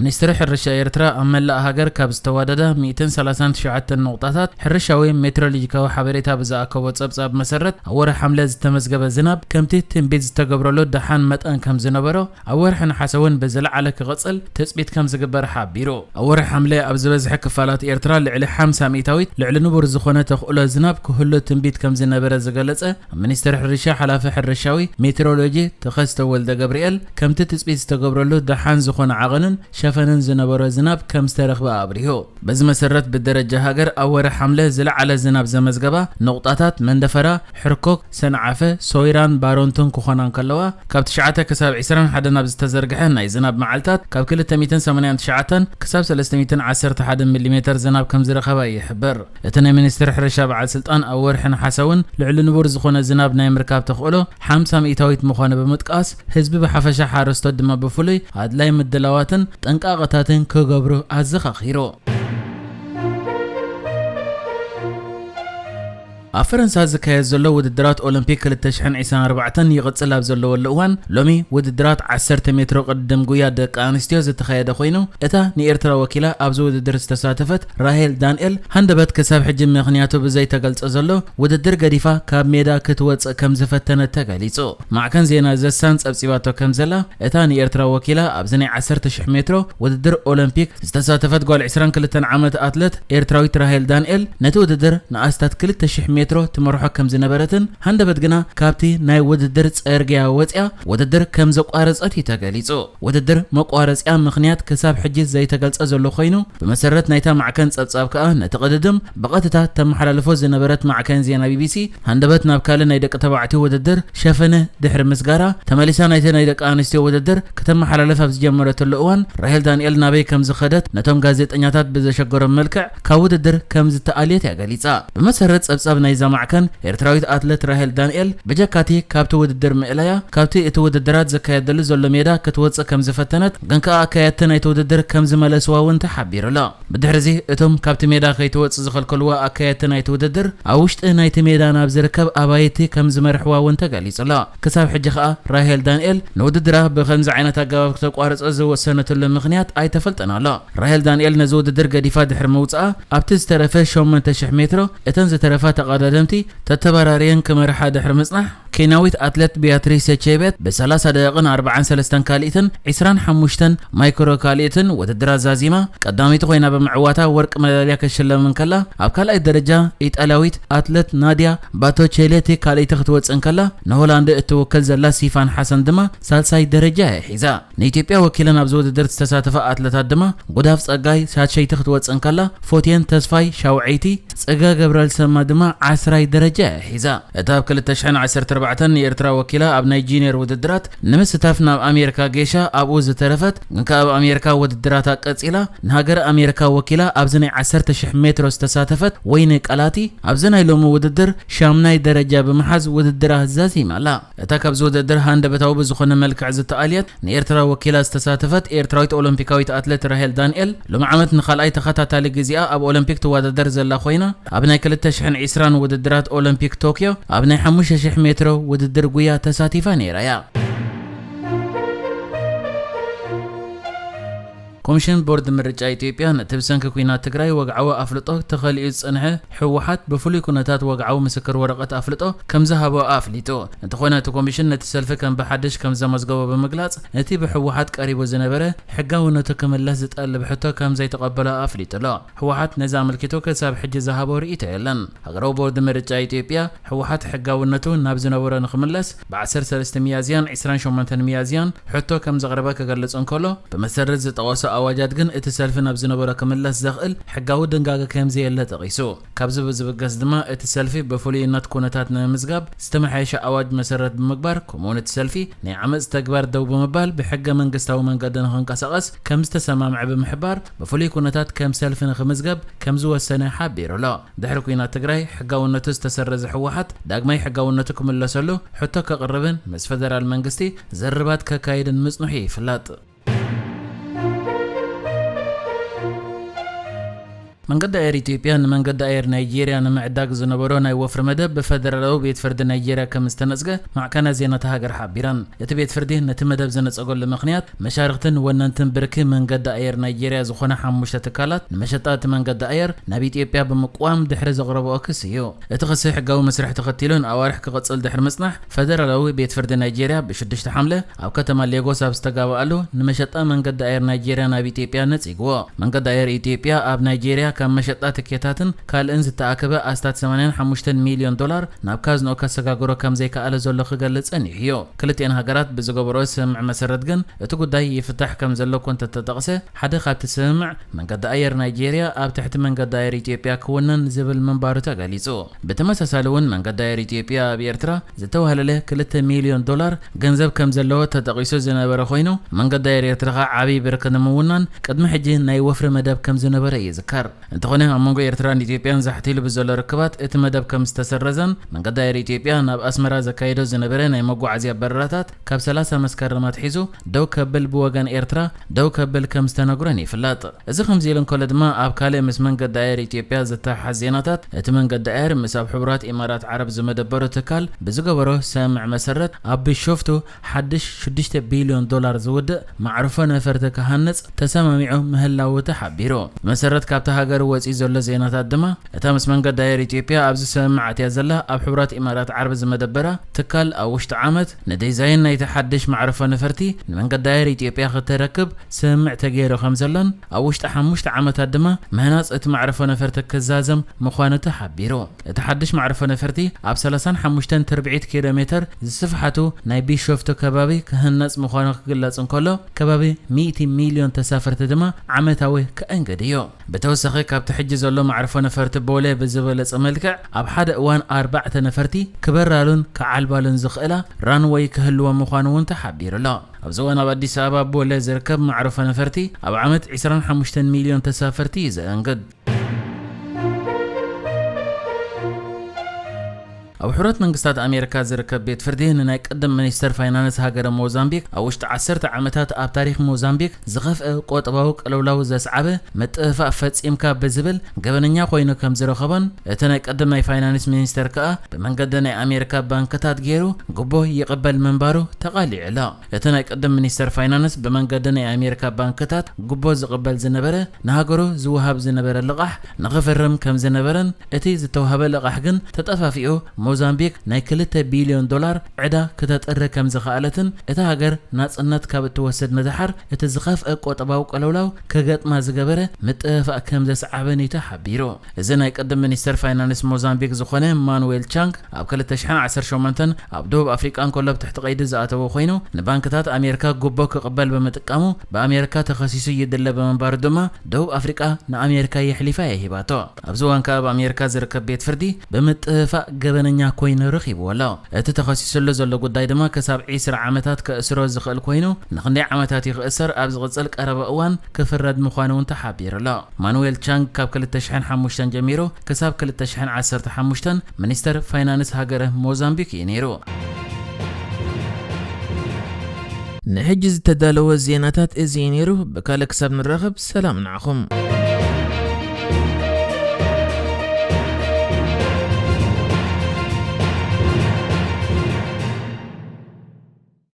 ሚኒስትር ሕርሻ ኤርትራ ኣመላእ ሃገር ካብ ዝተዋደደ 139 ነቁጣታት ሕርሻዊ ሜትሮሎጂካዊ ሓበሬታ ብዝኣከቦ ጸብጻብ መሰረት ኣብ ወርሒ ሐምለ ዝተመዝገበ ዝናብ ከምቲ ትንቢት ዝተገብረሉ ደሓን መጠን ከም ዝነበሮ ኣብ ወርሒ ነሓሰ እውን ብዝለዓለ ክቕጽል ተጽቢት ከም ዝግበር ሓቢሩ። ኣብ ወርሒ ሐምለ ኣብ ዝበዝሐ ክፋላት ኤርትራ ልዕሊ 50 ሚእታዊት ልዕሊ ንቡር ዝኾነ ተኽእሎ ዝናብ ክህሉ ትንቢት ከም ዝነበረ ዝገለጸ ሚኒስትር ሕርሻ ሓላፊ ሕርሻዊ ሜትሮሎጂ ተኸስተ ወልደ ገብርኤል ከምቲ ተጽቢት ዝተገብረሉ ደሓን ዝኾነ ዓቐንን ሸፈንን ዝነበረ ዝናብ ከም ዝተረኽበ ኣብሪሁ። በዚ መሰረት ብደረጃ ሃገር ኣብ ወርሒ ሐምለ ዝለዓለ ዝናብ ዘመዝገባ ነቁጣታት መንደፈራ፣ ሕርኮክ፣ ሰንዓፈ፣ ሶይራን ባሮንቶን ክኾናን ከለዋ ካብ 9 ክሳብ 21 ናብ ዝተዘርግሐ ናይ ዝናብ መዓልታት ካብ 289 ክሳብ 311 ሚሊ ዝናብ ከም ዝረኸበ ይሕብር። እቲ ናይ ሚኒስትር ሕርሻ በዓል ስልጣን ኣብ ወርሒ ነሓሰ እውን ልዕሊ ንቡር ዝኾነ ዝናብ ናይ ምርካብ ተኽእሎ 50 ሚእታዊት ምዃኑ ብምጥቃስ ህዝቢ ብሓፈሻ ሓረስቶት ድማ ብፍሉይ ኣድላይ ምድላዋትን ጠንቃቐታትን ክገብሩ ኣዘኻኺሩ። ኣብ ፈረንሳይ ዝካየድ ዘሎ ውድድራት ኦሎምፒክ 2024 ይቕጽል ኣብ ዘለወሉ እዋን ሎሚ ውድድራት 10 ሜትሮ ቅድም ጉያ ደቂ ኣንስትዮ ዝተኻየደ ኮይኑ እታ ንኤርትራ ወኪላ ኣብዚ ውድድር ዝተሳተፈት ራሄል ዳንኤል ሃንደበት ክሳብ ሕጂ ምኽንያቱ ብዘይ ተገልጸ ዘሎ ውድድር ገዲፋ ካብ ሜዳ ክትወፅእ ከም ዝፈተነት ተገሊጹ። ማዕከን ዜና ዘሳን ጸብጺባቶ ከም ዘላ እታ ንኤርትራ ወኪላ ኣብዚ ናይ 10,000 ሜትሮ ውድድር ኦሎምፒክ ዝተሳተፈት ጓል 22 ዓመት ኣትሌት ኤርትራዊት ራሄል ዳንኤል ነቲ ውድድር ንኣስታት 2,000 ሜትሮ ትመርሖ ከም ዝነበረትን ሃንደበት ግና ካብቲ ናይ ውድድር ጽርግያ ወጽያ ውድድር ከም ዘቋረጸት ተገሊጹ። ውድድር መቋረጽያ ምኽንያት ክሳብ ሕጂ ዘይተገልጸ ዘሎ ኮይኑ ብመሰረት ናይታ ማዕከን ጸብጻብ ከዓ ነቲ ቅድድም ብቐጥታ ተመሓላልፎ ዝነበረት ማዕከን ዜና ቢቢሲ ሃንደበት ናብ ካልእ ናይ ደቂ ተባዕትዮ ውድድር ሸፈነ ድሕሪ ምስጋራ ተመሊሳ ናይቲ ናይ ደቂ ኣንስትዮ ውድድር ከተመሓላልፍ ኣብ ዝጀመረትሉ እዋን ራሄል ዳንኤል ናበይ ከም ዝኸደት ነቶም ጋዜጠኛታት ብዘሸገሮም መልክዕ ካብ ውድድር ከም ዝተኣልየት ገሊጻ። ብመሰረት ጸብጻብ ናይ ማዕከን ኤርትራዊት ኣትሌት ራሄል ዳንኤል በጀካቲ ካብቲ ውድድር ምእላያ ካብቲ እቲ ውድድራት ዘካየደሉ ዘሎ ሜዳ ክትወፅእ ከም ዝፈተነት ግን ከዓ ኣካየድቲ ናይቲ ውድድር ከም ዝመለስዋ እውን ተሓቢሩላ። ብድሕሪዚ እቶም ካብቲ ሜዳ ከይትወፅእ ዝኸልከልዋ ኣካየድቲ ናይቲ ውድድር ኣብ ውሽጢ ናይቲ ሜዳ ናብ ዝርከብ ኣባይቲ ከም ዝመርሕዋ እውን ተገሊጹላ። ክሳብ ሕጂ ከዓ ራሄል ዳንኤል ንውድድራ ብከምዚ ዓይነት ኣገባብ ተቋርጾ ዝወሰነትሉ ምኽንያት ኣይተፈልጠን ኣሎ። ራሄል ዳንኤል ነዚ ውድድር ገዲፋ ድሕሪ ምውፅኣ ኣብቲ ዝተረፈ 8,000 ሜትሮ እተን ዝተረፋ ተቐዳደምቲ ተተባራሪየን ከመርሓ ድሕሪ ምጽናሕ ኬንያዊት ኣትሌት ቢያትሪስ ቼቤት ብ30 ደቂቃን 43 ካልኢትን 25 ማይክሮ ካልኢትን ውድድር ዛዚማ ቀዳሚት ኮይና ብምዕዋታ ወርቂ መዳልያ ከሽለም ከላ ኣብ ካልኣይ ደረጃ ኢጣልያዊት ኣትሌት ናዲያ ባቶቼሌቲ ካልኢት ክትወጽእ ከላ ንሆላንድ እትወከል ዘላ ሲፋን ሐሰን ድማ ሳልሳይ ደረጃ ሒዛ። ንኢትዮጵያ ወኪልን ኣብ ውድድር ዝተሳተፈ ኣትሌታት ድማ ጉዳፍ ጸጋይ ሳትሸይቲ ክትወጽእ ከላ ፎቴን ተስፋይ ሻውዒቲ ጸጋ ገብረል ሰማ ድማ 10 ደረጃ ሒዛ። እታ ኣብ 2014 የኤርትራ ወኪላ ኣብ ናይ ጂኒየር ውድድራት ንምስታፍ ናብ ኣሜሪካ ጌሻ ኣብኡ ዝተረፈት ግን ካብ ኣሜሪካ ውድድራት ቀጺላ ንሃገር ኣሜሪካ ወኪላ ኣብዚ ናይ 10,000 ሜትሮ ዝተሳተፈት ወይኔ ቀላቲ ኣብዚ ናይ ሎሚ ውድድር 8ይ ደረጃ ብምሓዝ ውድድራ ዛዚማላ። እታ ካብዚ ውድድር ሃንደበታዊ ብዝኾነ መልክዕ ዝተኣልየት ንኤርትራ ወኪላ ዝተሳተፈት ኤርትራዊት ኦሎምፒካዊት ኣትሌት ራሄል ዳንኤል ሎሚ ዓመት ንኻልኣይ ተኸታታሊ ግዚኣ ኣብ ኦሎምፒክ ትወዳደር ዘላ ኮይና ኣብ ናይ 2020 ውድድራት ኦሎምፒክ ቶኪዮ ኣብ ናይ 5,000 ሜትሮ ውድድር ጉያ ተሳቲፋ ነይራያ። ኮሚሽን ቦርድ ምርጫ ኢትዮጵያ ነትብሰንኪ ኩናት ትግራይ ወግዓዊ ኣፍልጦ ተኸሊኡ ዝጸንሐ ሕወሓት ብፍሉይ ኩነታት ወግዓዊ ምስክር ወረቐት ኣፍልጦ ከም ዝሃቦ ኣፍሊጡ። እንተኾነ እቲ ኮሚሽን ነቲ ሰልፊ ከም ብሓድሽ ከም ዘመዝገቦ ብምግላጽ እቲ ብሕወሓት ቀሪቡ ዝነበረ ሕጋውነቱ ክምለስ ዝጠልብ ሕቶ ከም ዘይተቐበለ ኣፍሊጡሎ። ሕወሓት ነዚ ኣመልኪቱ ክሳብ ሕጂ ዝሃቦ ርኢቶ የለን። ሃገራዊ ቦርድ ምርጫ ኢትዮጵያ ሕወሓት ሕጋውነቱ ናብ ዝነበረ ንኽምለስ ብ13 ሚያዝያን 28 ሚያዝያን ሕቶ ከም ዘቕረበ ክገልጽ እንከሎ ብመሰረት ዝጠቐሰ ኣዋጃት ግን እቲ ሰልፊ ናብ ዝነበረ ክምለስ ዘኽእል ሕጋዊ ድንጋጌ ከም ዘየለ ጠቒሱ። ካብዚ ብዝብገስ ድማ እቲ ሰልፊ ብፍሉይነት ኩነታት ንምዝጋብ ዝተመሓየሸ ኣዋጅ መሰረት ብምግባር ከምኡውን እቲ ሰልፊ ናይ ዓመፅ ተግባር ደው ብምባል ብሕገ መንግስታዊ መንገዲ ንኽንቀሳቐስ ከም ዝተሰማምዐ ብምሕባር ብፍሉይ ኩነታት ከም ሰልፊ ንኽምዝገብ ከም ዝወሰነ ሓቢሩሎ። ድሕሪ ኩናት ትግራይ ሕጋውነቱ ዝተሰረዘ ሕወሓት ዳግማይ ሕጋውነቱ ክምለሰሉ ሕቶ ከቕርብን ምስ ፌደራል መንግስቲ ዘርባት ከካይድን ምጽኑሕ ይፍለጥ። መንገድ አየር ኢትዮጵያ መንገድ አየር ናይጄሪያ ንምዕዳግ ዝነበሮ ናይ ወፍሪ መደብ በፌደራላዊ ቤት ፍርዲ ናይጄሪያ ከም ዝተነጽገ ማዕከና ዜናታ ሃገር ሓቢራን እቲ ቤት ፍርዲ ነቲ መደብ ዝነጸገሉ ምኽንያት መሻርክትን ወነንትን ብርኪ መንገድ አየር ናይጄሪያ ዝኾነ 5 ትካላት ንመሸጣት መንገድ አየር ናብ ኢትዮጵያ በመቋም ድሕሪ ዘቕረበኦ ክስ እዩ እቲ ክስ ሕጋዊ መስርሕ ተኸቲሉን ኣዋርሕ ክቕጽል ድሕሪ ምጽናሕ ፌደራላዊ ቤት ፍርዲ ናይጄሪያ ብ6 ሐምለ ኣብ ከተማ ሌጎስ ኣብ ዝተጋባኣሉ ንመሸጣ መንገድ አየር ናይጄሪያ ናብ ኢትዮጵያ ነጽግዎ መንገድ አየር ኢትዮጵያ ኣብ ናይጄሪያ كم مشطة تكيتاتن كالإنز تأكبه أستات 85 مليون دولار نابكاز نوكا سجاجورو كم زي كأله زلوا خجلت أنيهيو كلتين هجرات بزجبروس سمع مسردجن تقول داي يفتح كم زلوا كنت تتقسه حدا خاب تسمع من قد أير نيجيريا أب تحت من قد أير إثيوبيا كونن زبل من بارتا جاليزو بتمسسالون من قد أير إثيوبيا بيرترا زتوه هلله كلت مليون دولار جنزب كم زلوا تتقيسو زنبر خوينو من قد أير يرترا عبي بركنمونن قد محجين ناي وفر مداب كم زنبر يذكر انت خونه امونغو ኤርትራን ኢትዮጵያን ዛሕቲሉ ብዘሎ ርክባት እቲ መደብ ከም ዝተሰረዘን መንገድ አየር ኢትዮጵያ ናብ ኣስመራ ዘካይዶ ዝነበረ ናይ መጓዓዝያ በረራታት ካብ 30 መስከረማት ሒዙ ደው ከብል ብወገን ኤርትራ ደው ከብል ከም ዝተነግረን ይፍለጥ እዚ ከምዚ ኢለን ኮለ ድማ ኣብ ካልእ ምስ መንገድ አየር ኢትዮጵያ ዝተሓሓዝ ዜናታት እቲ መንገድ አየር ምስ ኣብ ሕቡራት ኢማራት ዓረብ ዝመደበሩ ትካል ብዝገበሮ ሰምዕ መሰረት ኣብ ቢሾፍቱ ሓድሽ 6 ቢልዮን ዶላር ዝውድእ ማዕርፎ ነፈርቲ ክሃንጽ ተሰማሚዑ ምህላው ተሓቢሩ መሰረት ካብታ ሃገር ወፂ ዘሎ ዜናታት ድማ እታ ምስ መንገድ አየር ኢትዮጵያ ኣብዚ ሰምዓት ያዘላ ኣብ ሕቡራት ኢማራት ዓረብ ዝመደበራ ትካል ኣብ ውሽጢ ዓመት ንዲዛይን ናይ ተሓድሽ ማዕርፎ ነፈርቲ ንመንገድ አየር ኢትዮጵያ ክትረክብ ሰምዕ ተገይሩ ከም ዘሎን ኣብ ውሽጢ 5 ዓመታት ድማ ምህናጽ እቲ ማዕርፎ ነፈርቲ ክዛዘም ምዃኑ ተሓቢሩ እቲ ሓድሽ ማዕርፎ ነፈርቲ ኣብ 35 ተርቢዒት ኪሎ ሜትር ዝስፍሓቱ ናይ ቢሾፍቱ ከባቢ ክህነጽ ምዃኑ ክግለጽ እንከሎ ከባቢ 100 ሚልዮን ተሳፈርቲ ድማ ዓመታዊ ከእንገድዮ بتوسخ كابت حج زلوا معرفة نفرت بوله بزبالة ملكع أب حد أوان 4 نفرتي كبرالون كعالبالون زخيلة رانوي كهلوا مخانون تحبير لا أبزوانا بدي سبب بوله زركب معرفة نفرتي أب عمت 25 مليون تسافرتي زنقد أو حرات منقصات أمريكا زركب بيت فردين إنه يقدم منيستر فاينانس هاجر موزامبيك أو وشت 10 عامات أب تاريخ موزامبيك زغف قوت أبوك لو زسعبه متفق فتس إمكا بزبل قبلنيا خوينو كم زرو خبان إتنا يقدم ناي فاينانس منيستر كأ بمنقدنا أمريكا بانكتات غيرو قبو يقبل منبارو تقالي علا إتنا يقدم منيستر فاينانس بمنقدنا أمريكا بانكتات قبو زقبل زنبرة نهاجرو زوهاب زنبرة لقح نغفرم كم زنبرن إتي زتوهاب لقح جن تتفافيو موزامبيك ناي 3 بليون دولار عدا كتتقرر كم زخالتن اتا هاجر ناصنت كاب توسد مدحر اتا زخاف قطباو قلولاو كغطما زغبره متفق كم زسعبني تحبيرو اذا ناي قدم منيستر فاينانس موزامبيك زخونه مانويل تشانك اب 2018 اب دوب افريقان كلب تحت قيد زاتو خوينو نبانكتات امريكا غوبو كقبل بمتقامو بامريكا تخصيصو يدله بمنبار دما دوب افريقا نامريكا يحلفا يهباتو ابزوان كاب امريكا زركب بيت فردي بمتفق نيا كوين رخيب ولا اتتخصص له زلو قداي دما كساب 10 عامات كاسرو زخل كوينو نخني عامات يخسر ابز غصل قرب اوان كفرد مخانون تحبير لا مانويل تشانغ كاب 2005 جميرو كساب 2015 منيستر فاينانس هاجر موزامبيك ينيرو نحجز تدالو الزيناتات ازينيرو بكالك ساب نرغب سلام نعكم